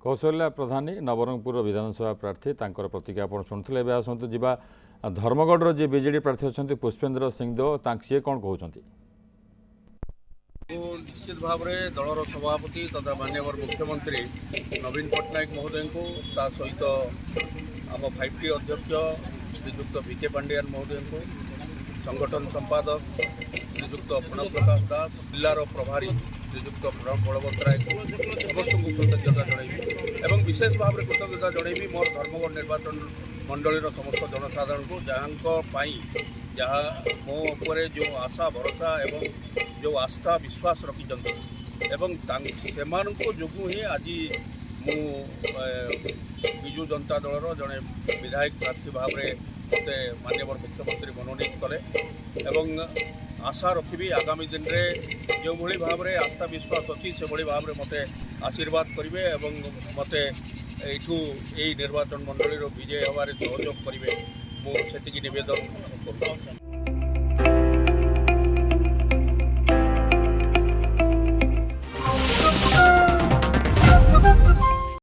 कौशल्या प्रधानी नवरंगपुर विधानसभा प्रार्थी तांकर प्रतिक्रिया आपण शुणुले एवं आसतु जा धर्मगढ़ जी बीजेडी प्रार्थी अच्छा पुष्पेन्द्र सिंहदेव सी कौन कहते निश्चित भाव में दलर सभापति तथा माननीय मुख्यमंत्री नवीन पट्टनायक महोदय को सहित आम 5T अध्यक्ष श्रीजुक्त VK पांडियान महोदय को संगठन संपादक श्रीजुक्त प्रणव प्रकाश दास जिलार प्रभारी श्रीजुक्त प्रणव बलवंतराय को समस्त को कृतज्ञता जनइबी एवं विशेष भाव में कृतज्ञता जनइबी मोर धर्मगढ़ निर्वाचन मंडलीर समस्त जनसाधारण को जहाँ जहाँ मो उपर जो आशा भरोसा एवं जो आस्था विश्वास रखिंट एवं से जो ही आज मु विजु जनता दलर जड़े विधायक प्रार्थी भाव में मते माननीय मुख्यमंत्री मनोनीत कले एवं आशा रखी आगामी दिन में जो भली भाव में आस्था विश्वास अच्छी से भली भाव में मते आशीर्वाद करेंगे एवं मते यू निर्वाचन मंडली विजय हमारे सहयोग करेंगे मुझे निवेदन कर।